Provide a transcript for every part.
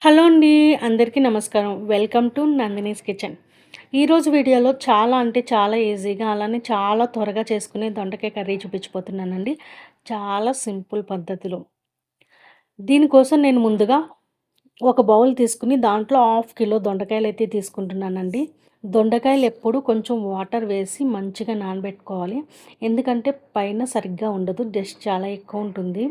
Hello అండి. అందరికీ నమస్కారం. Welcome to Nandini's kitchen. ఈరోజు వీడియోలో చాలా అంటే చాలా ఈజీగా అలానే చాలా త్వరగా చేసుకునే దొండకాయ కర్రీ చూపించబోతున్నానండి. చాలా సింపుల్ పద్ధతిలో. దీనికోసం నేను ముందుగా ఒక బౌల్ తీసుకుని దాంట్లో హాఫ్ కిలో దొండకాయలైతే తీసుకుంటున్నానండి. దొండకాయలు ఎప్పుడు కొంచెం వాటర్ వేసి మంచిగా నానబెట్టుకోవాలి. ఎందుకంటే పైన సరిగ్గా ఉండదు. డస్ట్ చాలా ఎక్కువ ఉంటుంది.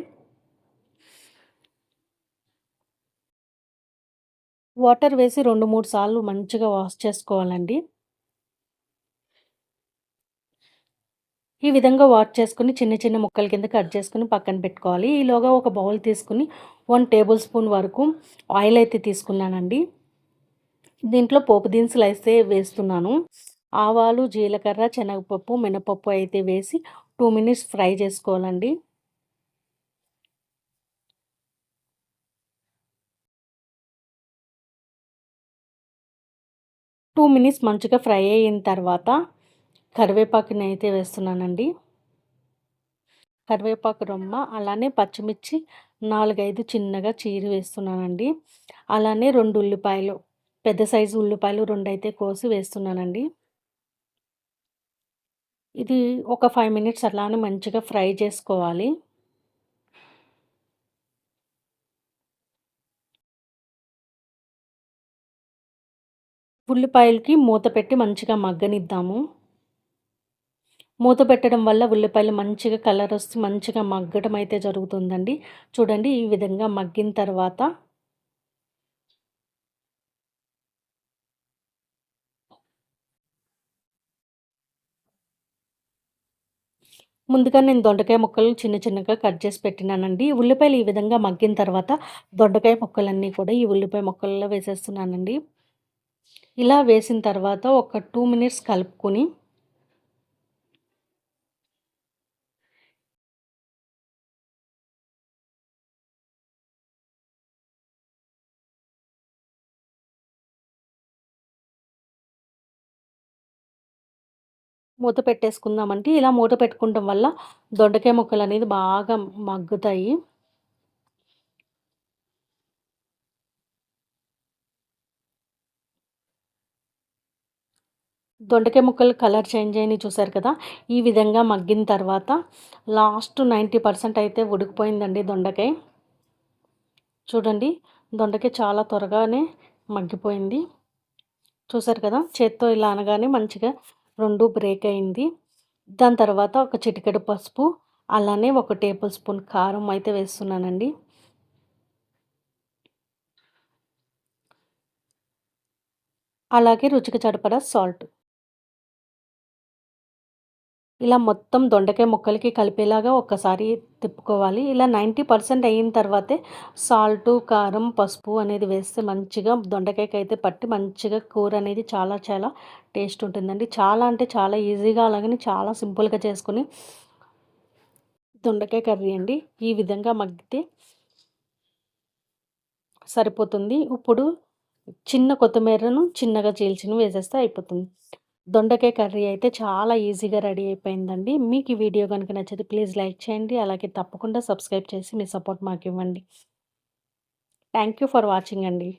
వాటర్ వేసి 2, 3 సార్లు మంచిగా వాష్ చేసుకోవాలండి. ఈ విధంగా వాష్ చేసుకొని చిన్న చిన్న ముక్కల కింద కట్ చేసుకొని పక్కన పెట్టుకోవాలి. ఈలోగా ఒక బౌల్ తీసుకొని 1 టేబుల్ స్పూన్ వరకు ఆయిల్ అయితే తీసుకున్నానండి. దీంట్లో పోపు దినుసులు అయితే వేస్తున్నాను. ఆవాలు, జీలకర్ర, శనగపప్పు, మినపప్పు అయితే వేసి 2 మినిట్స్ ఫ్రై చేసుకోవాలండి. 2 మినిట్స్ మంచిగా ఫ్రై అయిన తర్వాత కరివేపాకునైతే వేస్తున్నానండి. కరివేపాకు రొమ్మ, అలానే పచ్చిమిర్చి 4, 5 చిన్నగా చీరి వేస్తున్నానండి. అలానే 2 ఉల్లిపాయలు, పెద్ద సైజు ఉల్లిపాయలు 2 అయితే కోసి వేస్తున్నానండి. ఇది ఒక 5 మినిట్స్ అలానే మంచిగా ఫ్రై చేసుకోవాలి. ఉల్లిపాయలకి మూత పెట్టి మంచిగా మగ్గనిద్దాము. మూత పెట్టడం వల్ల ఉల్లిపాయలు మంచిగా కలర్ వస్తూ మంచిగా మగ్గడం అయితే జరుగుతుందండి. చూడండి ఈ విధంగా మగ్గిన తర్వాత ముందుగా నేను దొండకాయ ముక్కలు చిన్న చిన్నగా కట్ చేసి పెట్టినానండి. ఉల్లిపాయలు ఈ విధంగా మగ్గిన తర్వాత దొండకాయ ముక్కలన్నీ కూడా ఈ ఉల్లిపాయ ముక్కల్లో వేసేస్తున్నానండి. ఇలా వేసిన తర్వాత ఒక 2 మినిట్స్ కలుపుకొని మూత పెట్టేసుకుందామండి. ఇలా మూత పెట్టుకోవడం వల్ల దొండకాయ ముక్కలనేది బాగా మగ్గుతాయి. దొండకాయ ముక్కలు కలర్ చేంజ్ అయినయి చూసారు కదా! ఈ విధంగా మగ్గిన తర్వాత లాస్ట్ 90% అయితే ఉడికిపోయిందండి దొండకాయ. చూడండి దొండకాయ చాలా త్వరగానే మగ్గిపోయింది. చూసారు కదా! చేత్తో ఇలా అనగానే మంచిగా 2 బ్రేక్ అయింది. దాని తర్వాత ఒక చిటికెడు పసుపు, అలానే ఒక టేబుల్ స్పూన్ కారం అయితే వేస్తున్నానండి. అలాగే రుచికి సరిపడా సాల్ట్. ఇలా మొత్తం దొండకాయ ముక్కలకి కలిపేలాగా ఒక్కసారి తిప్పుకోవాలి. ఇలా 90% అయిన తర్వాతే సాల్టు, కారం, పసుపు అనేది వేస్తే మంచిగా దొండకాయకైతే పట్టి మంచిగా కూర అనేది చాలా చాలా టేస్ట్ ఉంటుందండి. చాలా అంటే చాలా ఈజీగా అలాగని చాలా సింపుల్‌గా చేసుకొని దొండకాయ కర్రీ అండి. ఈ విధంగా మగ్గితే సరిపోతుంది. ఇప్పుడు చిన్న కొత్తిమీరను చిన్నగా చీల్చినవి వేసేస్తే అయిపోతుంది. దొండకాయ కర్రీ అయితే చాలా ఈజీగా రెడీ అయిపోయిందండి. మీకు ఈ వీడియో గనుక నచ్చితే ప్లీజ్ లైక్ చేయండి. అలాగే తప్పకుండా సబ్స్క్రైబ్ చేసి మీ సపోర్ట్ మాకివ్వండి. థ్యాంక్ యూ ఫర్ వాచింగ్ అండి.